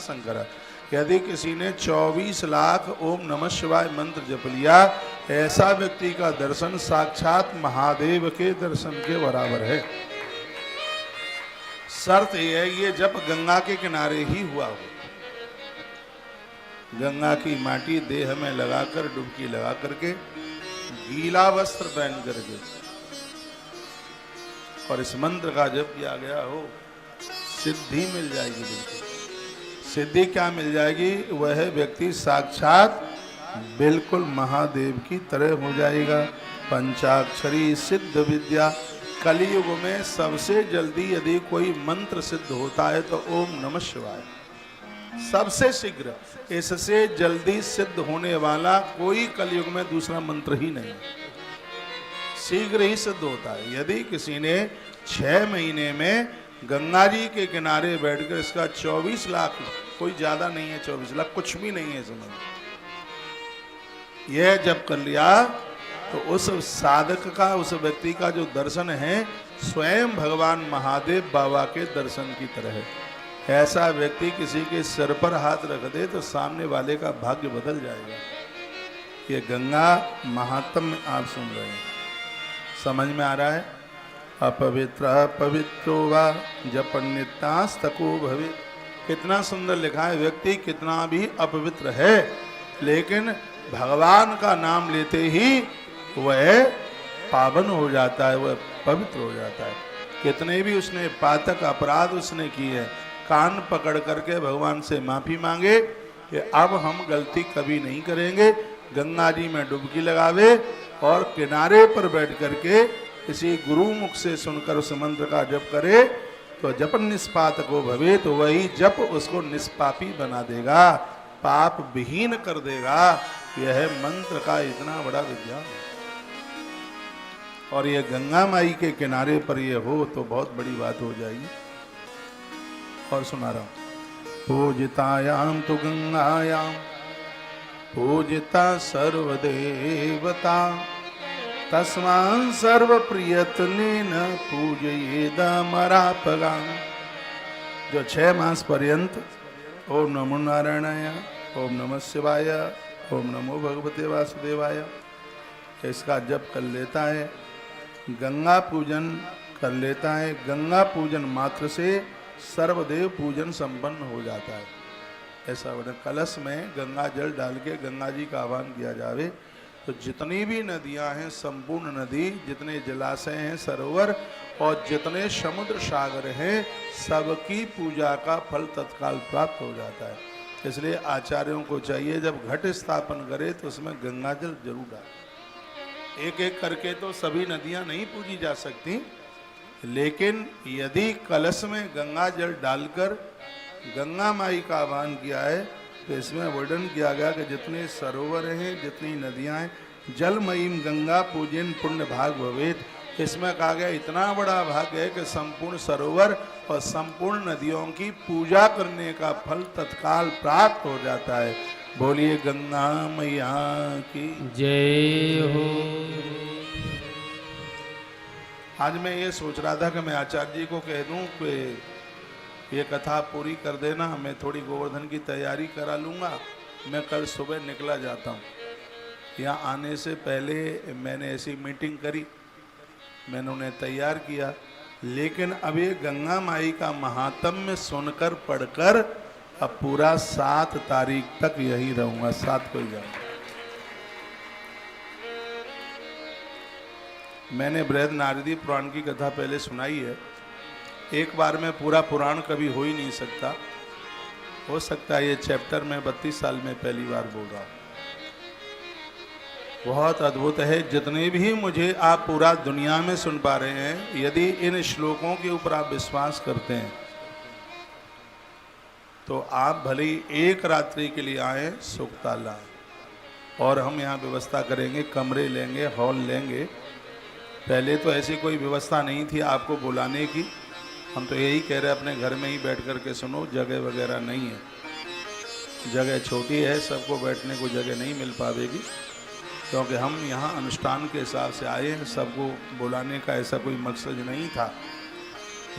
शंकर, यदि किसी ने 24 लाख ओम नमः शिवाय मंत्र जप लिया, ऐसा व्यक्ति का दर्शन साक्षात महादेव के दर्शन के बराबर है। शर्त यह है ये जप गंगा के किनारे ही हुआ हो। गंगा की माटी देह में लगाकर डुबकी लगा करके गीला वस्त्र पहन करके और इस मंत्र का जप किया गया हो, सिद्धि मिल जाएगी। बिल्कुल सिद्धि क्या मिल जाएगी? वह व्यक्ति साक्षात बिल्कुल महादेव की तरह हो जाएगा। पंचाक्षरी सिद्ध विद्या, कलयुग में सबसे जल्दी यदि कोई मंत्र सिद्ध होता है तो ओम नमः शिवाय सबसे शीघ्र। इससे जल्दी सिद्ध होने वाला कोई कलयुग में दूसरा मंत्र ही नहीं, शीघ्र ही सिद्ध होता है। यदि किसी ने 6 महीने में गंगा जी के किनारे बैठकर इसका 24 लाख, कोई ज्यादा नहीं है, 24 लाख कुछ भी नहीं है समझ, यह जब कर लिया तो उस साधक का, उस व्यक्ति का जो दर्शन है स्वयं भगवान महादेव बाबा के दर्शन की तरह है। ऐसा व्यक्ति किसी के सिर पर हाथ रख दे तो सामने वाले का भाग्य बदल जाएगा। ये गंगा महात्म्य आप सुन रहे हैं, समझ में आ रहा है? अपवित्र पवित्रो वा जपन्नितास्तको भवे। कितना सुंदर लिखा है, व्यक्ति कितना भी अपवित्र है लेकिन भगवान का नाम लेते ही वह पावन हो जाता है, वह पवित्र हो जाता है। कितने भी उसने पातक अपराध उसने किए, कान पकड़ करके भगवान से माफी मांगे कि अब हम गलती कभी नहीं करेंगे, गंगा जी में डुबकी लगावे और किनारे पर बैठ करके किसी गुरु मुख से सुनकर उस मंत्र का जप करे तो जपन निष्पात को भवे, तो वही जप उसको निष्पापी बना देगा, पाप विहीन कर देगा। यह मंत्र का इतना बड़ा विज्ञान है। और ये गंगा माई के किनारे पर ये हो तो बहुत बड़ी बात हो जाएगी। और सुना रहा हूं, पूजितायाम तो गंगायाम पूजिता सर्वदेवता तस्मान् सर्व प्रयत्नेन पूजयेदमरापगाम। जो 6 मास पर्यंत ओम नमो नारायणाय, ओम नमः शिवाय, ओम नमो भगवते वासुदेवाय इसका जप कर लेता है, गंगा पूजन कर लेता है, गंगा पूजन मात्र से सर्वदेव पूजन संपन्न हो जाता है। ऐसा बने कलश में गंगा जल डाल के गंगा जी का आह्वान किया जावे तो जितनी भी नदियां हैं, संपूर्ण नदी, जितने जलाशय हैं, सरोवर और जितने समुद्र सागर हैं, सबकी पूजा का फल तत्काल प्राप्त हो जाता है। इसलिए आचार्यों को चाहिए जब घट स्थापन करे तो उसमें गंगा जल जरूर डाले। एक एक करके तो सभी नदियां नहीं पूजी जा सकती, लेकिन यदि कलश में गंगा जल डालकर गंगा माई का आह्वान किया है तो इसमें वर्णन किया गया कि जितने सरोवर हैं, जितनी नदियां हैं, जलमयीम गंगा पूजन पुण्य भाग भवेत। इसमें कहा गया इतना बड़ा भाग्य है कि संपूर्ण सरोवर और संपूर्ण नदियों की पूजा करने का फल तत्काल प्राप्त हो जाता है। बोलिए गंगा मैया की जय हो। आज मैं ये सोच रहा था कि मैं आचार्य जी को कह दूं कि ये कथा पूरी कर देना, मैं थोड़ी गोवर्धन की तैयारी करा लूँगा, मैं कल सुबह निकला जाता हूँ। यहाँ आने से पहले मैंने ऐसी मीटिंग करी, मैंने उन्हें तैयार किया, लेकिन अब ये गंगा माई का महात्म्य सुनकर पढ़कर अब पूरा 7 तारीख तक यही रहूँगा, 7 को ही जाऊँगा। मैंने बृहद नारदी पुराण की कथा पहले सुनाई है, एक बार में पूरा पुराण कभी हो ही नहीं सकता। हो सकता है ये चैप्टर में 32 साल में पहली बार बोल रहा हूँ। बहुत अद्भुत है, जितने भी मुझे आप पूरा दुनिया में सुन पा रहे हैं, यदि इन श्लोकों के ऊपर आप विश्वास करते हैं तो आप भले ही एक रात्रि के लिए आए, सुखता लाएं। और हम यहाँ व्यवस्था करेंगे, कमरे लेंगे, हॉल लेंगे। पहले तो ऐसी कोई व्यवस्था नहीं थी आपको बुलाने की, हम तो यही कह रहे हैं अपने घर में ही बैठ कर के सुनो, जगह वगैरह नहीं है, जगह छोटी है, सबको बैठने को जगह नहीं मिल पाएगी, क्योंकि हम यहाँ अनुष्ठान के हिसाब से आए हैं, सबको बुलाने का ऐसा कोई मकसद नहीं था।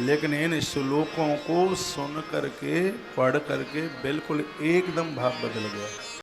लेकिन इन श्लोकों को सुन करके पढ़ करके बिल्कुल एकदम भाव बदल गया।